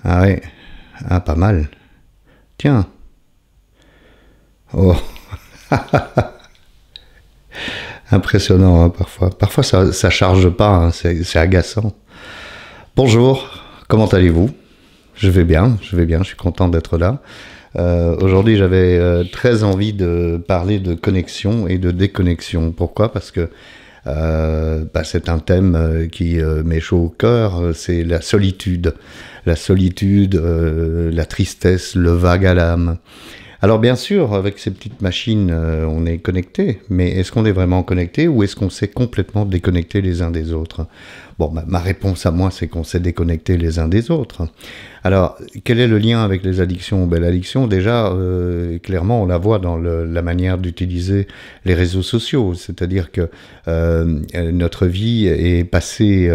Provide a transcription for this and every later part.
Ah ouais, ah pas mal. Tiens, oh, impressionnant hein, parfois. Parfois ça charge pas, hein, c'est agaçant. Bonjour, comment allez-vous? Je vais bien, je suis content d'être là. Aujourd'hui, j'avais très envie de parler de connexion et de déconnexion. Pourquoi? Parce que c'est un thème qui m'est chaud au cœur, c'est la solitude. La solitude, la tristesse, le vague à l'âme. Alors bien sûr, avec ces petites machines, on est connecté, mais est-ce qu'on est vraiment connecté ou est-ce qu'on s'est complètement déconnecté les uns des autres? Bon, ma réponse à moi, c'est qu'on s'est déconnecté les uns des autres. Alors, quel est le lien avec les addictions? L'addiction, déjà, clairement, on la voit dans la manière d'utiliser les réseaux sociaux, c'est-à-dire que notre vie est passée...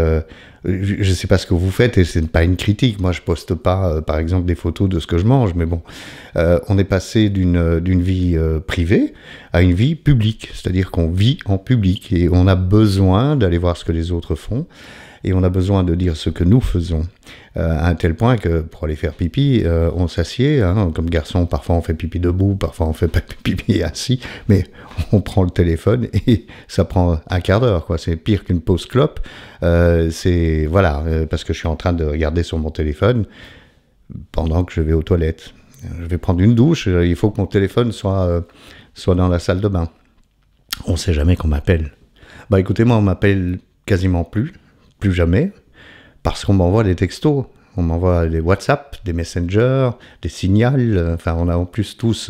je ne sais pas ce que vous faites et ce n'est pas une critique. Moi, je poste pas, par exemple, des photos de ce que je mange, mais bon, on est passé d'une vie privée à une vie publique, c'est-à-dire qu'on vit en public et on a besoin d'aller voir ce que les autres font et on a besoin de dire ce que nous faisons. À un tel point que pour aller faire pipi, on s'assied, hein, comme garçon, parfois on fait pipi debout, parfois on fait pas pipi assis, mais on prend le téléphone et ça prend un quart d'heure, quoi. C'est pire qu'une pause clope. C'est voilà, parce que je suis en train de regarder sur mon téléphone pendant que je vais aux toilettes. Je vais prendre une douche, il faut que mon téléphone soit dans la salle de bain. On ne sait jamais qu'on m'appelle. Bah écoutez, moi on m'appelle quasiment plus jamais, parce qu'on m'envoie des textos, on m'envoie des WhatsApp, des Messenger, des Signal, enfin on a en plus tous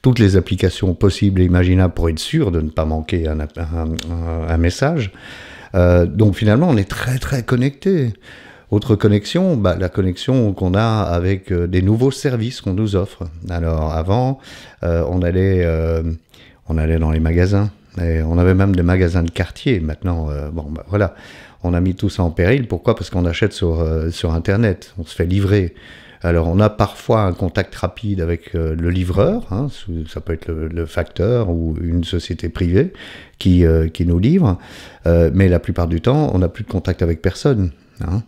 toutes les applications possibles et imaginables pour être sûr de ne pas manquer un message. Donc finalement on est très très connecté. Autre connexion, la connexion qu'on a avec des nouveaux services qu'on nous offre. Alors avant, on allait dans les magasins, et on avait même des magasins de quartier. Maintenant, voilà, on a mis tout ça en péril. Pourquoi? Parce qu'on achète sur Internet, on se fait livrer. Alors on a parfois un contact rapide avec le livreur, hein, ça peut être le facteur ou une société privée qui nous livre, mais la plupart du temps, on n'a plus de contact avec personne. Hein.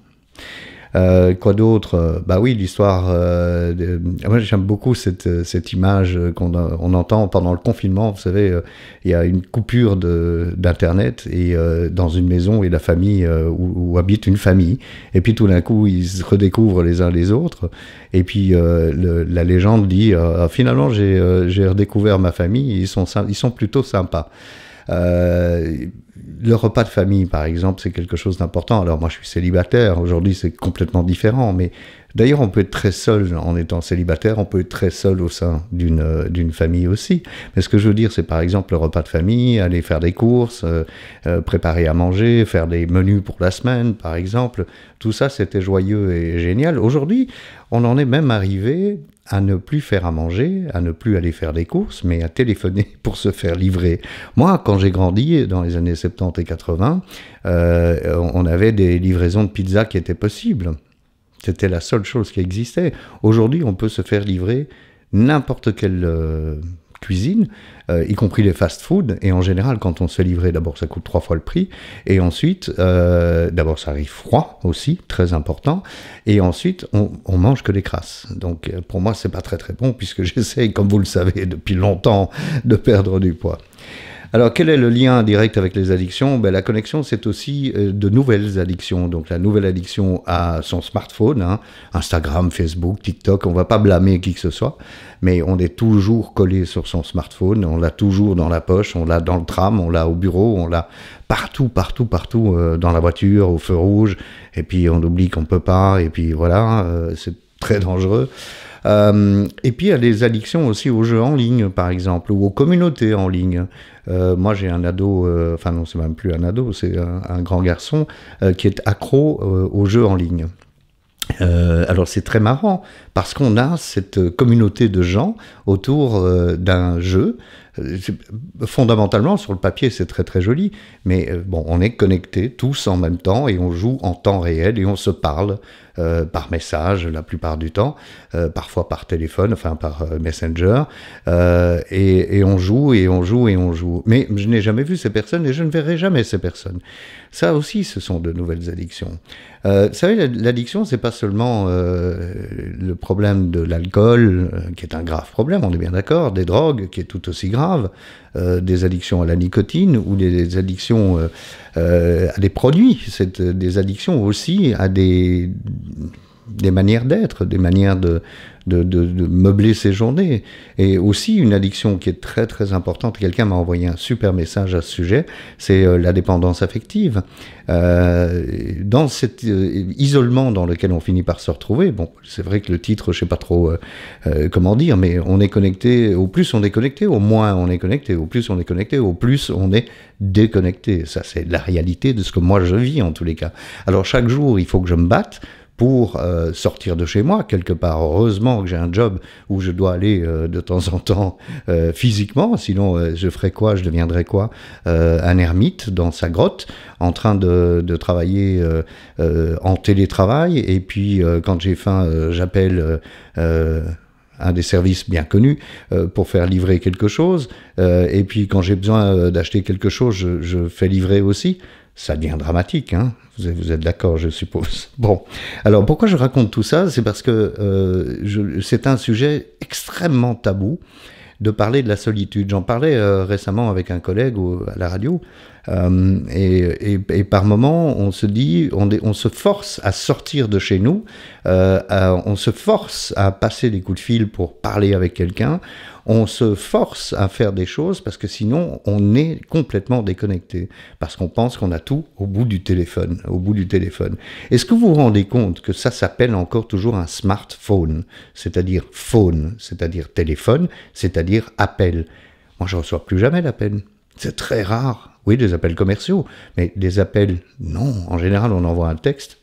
Quoi d'autre? Bah oui, l'histoire. Moi, j'aime beaucoup cette image on entend pendant le confinement. Vous savez, il y a une coupure d'internet et dans une maison et la famille où habite une famille. Et puis tout d'un coup, ils se redécouvrent les uns les autres. Et puis la légende dit finalement, j'ai redécouvert ma famille. Ils sont plutôt sympas. Le repas de famille, par exemple, c'est quelque chose d'important. Alors moi, je suis célibataire. Aujourd'hui, c'est complètement différent. Mais d'ailleurs, on peut être très seul en étant célibataire. On peut être très seul au sein d'une famille aussi. Mais ce que je veux dire, c'est par exemple le repas de famille, aller faire des courses, préparer à manger, faire des menus pour la semaine, par exemple. Tout ça, c'était joyeux et génial. Aujourd'hui, on en est même arrivé à ne plus faire à manger, à ne plus aller faire des courses, mais à téléphoner pour se faire livrer. Moi, quand j'ai grandi dans les années 70 et 80, on avait des livraisons de pizza qui étaient possibles. C'était la seule chose qui existait. Aujourd'hui, on peut se faire livrer n'importe quelle cuisine, y compris les fast-food. Et en général, quand on se fait livrer, d'abord, ça coûte 3 fois le prix. Et ensuite, d'abord, ça arrive froid aussi, très important. Et ensuite, on mange que des crasses. Donc, pour moi, c'est pas très très bon, puisque j'essaye, comme vous le savez, depuis longtemps, de perdre du poids. Alors, quel est le lien direct avec les addictions? La connexion, c'est aussi de nouvelles addictions. Donc, la nouvelle addiction à son smartphone, hein, Instagram, Facebook, TikTok, on ne va pas blâmer qui que ce soit, mais on est toujours collé sur son smartphone, on l'a toujours dans la poche, on l'a dans le tram, on l'a au bureau, on l'a partout, dans la voiture, au feu rouge, et puis on oublie qu'on ne peut pas, et puis voilà, c'est très dangereux. Et puis il y a des addictions aussi aux jeux en ligne, par exemple, ou aux communautés en ligne. Moi, j'ai un ado, enfin non, c'est même plus un ado, c'est un grand garçon qui est accro aux jeux en ligne. Alors c'est très marrant parce qu'on a cette communauté de gens autour d'un jeu Fondamentalement, sur le papier, c'est très très joli, mais bon, on est connectés tous en même temps et on joue en temps réel et on se parle par message la plupart du temps, parfois par téléphone, enfin par Messenger, et on joue et on joue et on joue. Mais je n'ai jamais vu ces personnes et je ne verrai jamais ces personnes. Ça aussi, ce sont de nouvelles addictions. Vous savez, l'addiction, c'est pas seulement le problème de l'alcool, qui est un grave problème, on est bien d'accord, des drogues, qui est tout aussi grave, des addictions à la nicotine ou des addictions à des produits. C'est des addictions aussi à des manières d'être, des manières de meubler ses journées. Et aussi une addiction qui est très très importante, quelqu'un m'a envoyé un super message à ce sujet, c'est la dépendance affective. Dans cet isolement dans lequel on finit par se retrouver, bon, c'est vrai que le titre, je sais pas trop comment dire, mais on est connecté, au plus on est connecté, au moins on est connecté, au plus on est connecté, au plus on est déconnecté. Ça, c'est la réalité de ce que moi je vis en tous les cas. Alors chaque jour, il faut que je me batte pour sortir de chez moi, quelque part. Heureusement que j'ai un job où je dois aller de temps en temps physiquement, sinon je ferais quoi, je deviendrais quoi, un ermite dans sa grotte, en train de travailler en télétravail, et puis quand j'ai faim, j'appelle un des services bien connus pour faire livrer quelque chose, et puis quand j'ai besoin d'acheter quelque chose, je fais livrer aussi. Ça devient dramatique, hein. Vous êtes d'accord, je suppose. Bon, alors pourquoi je raconte tout ça? C'est parce que c'est un sujet extrêmement tabou de parler de la solitude. J'en parlais récemment avec un collègue à la radio, et par moments, on se dit, on se force à sortir de chez nous, on se force à passer des coups de fil pour parler avec quelqu'un, on se force à faire des choses parce que sinon, on est complètement déconnecté, parce qu'on pense qu'on a tout au bout du téléphone, Est-ce que vous vous rendez compte que ça s'appelle encore toujours un smartphone, c'est-à-dire phone, c'est-à-dire téléphone, c'est-à-dire appel? Moi, je ne reçois plus jamais d'appel. C'est très rare. Oui, des appels commerciaux, mais des appels, non. En général, on envoie un texte.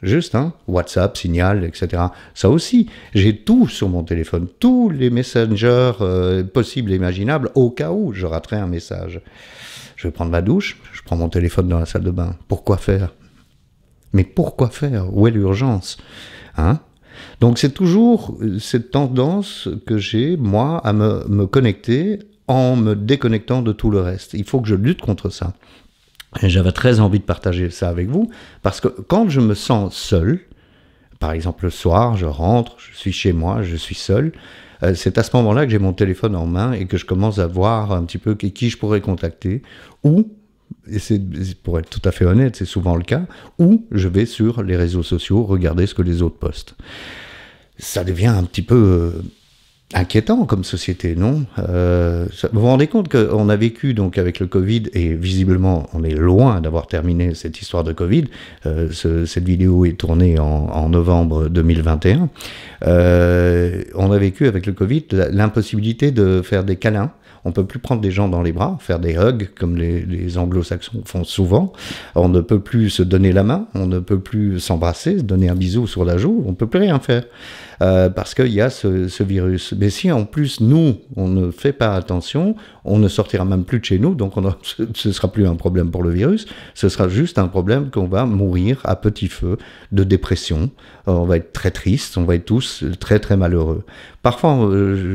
Juste, hein, WhatsApp, Signal, etc. Ça aussi, j'ai tout sur mon téléphone, tous les messengers possibles et imaginables, au cas où je raterais un message. Je vais prendre ma douche, je prends mon téléphone dans la salle de bain. Pourquoi faire? Mais pourquoi faire? Où est l'urgence? Hein? Donc c'est toujours cette tendance que j'ai, moi, à me connecter en me déconnectant de tout le reste. Il faut que je lutte contre ça. Et j'avais très envie de partager ça avec vous, parce que quand je me sens seul, par exemple le soir, je rentre, je suis chez moi, je suis seul, c'est à ce moment-là que j'ai mon téléphone en main et que je commence à voir un petit peu qui je pourrais contacter, ou, et pour être tout à fait honnête, c'est souvent le cas, ou je vais sur les réseaux sociaux regarder ce que les autres postent. Ça devient un petit peu inquiétant comme société, non? Vous vous rendez compte qu'on a vécu donc avec le Covid, et visiblement on est loin d'avoir terminé cette histoire de Covid. Cette vidéo est tournée en novembre 2021. On a vécu avec le Covid l'impossibilité de faire des câlins. On ne peut plus prendre des gens dans les bras, faire des hugs comme les anglo-saxons font souvent. On ne peut plus se donner la main, on ne peut plus s'embrasser, se donner un bisou sur la joue, on ne peut plus rien faire. Parce qu'il y a ce virus. Mais si en plus, nous, on ne fait pas attention, on ne sortira même plus de chez nous, donc ce ne sera plus un problème pour le virus, ce sera juste un problème qu'on va mourir à petit feu de dépression. On va être très triste, on va être tous très très malheureux. Parfois,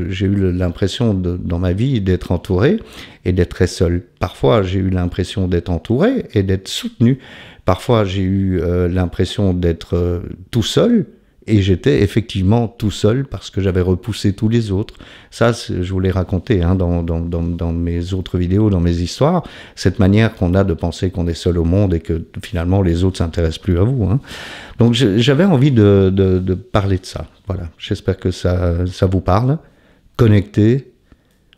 j'ai eu l'impression dans ma vie d'être entouré et d'être très seul. Parfois, j'ai eu l'impression d'être entouré et d'être soutenu. Parfois, j'ai eu l'impression d'être tout seul. Et j'étais effectivement tout seul parce que j'avais repoussé tous les autres. Ça, je vous l'ai raconté hein, dans mes autres vidéos, dans mes histoires, cette manière qu'on a de penser qu'on est seul au monde et que finalement les autres ne s'intéressent plus à vous. Hein. Donc j'avais envie de parler de ça. Voilà, j'espère que ça vous parle. Connecter,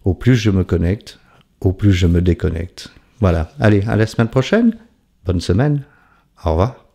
au plus je me connecte, au plus je me déconnecte. Voilà, allez, à la semaine prochaine. Bonne semaine. Au revoir.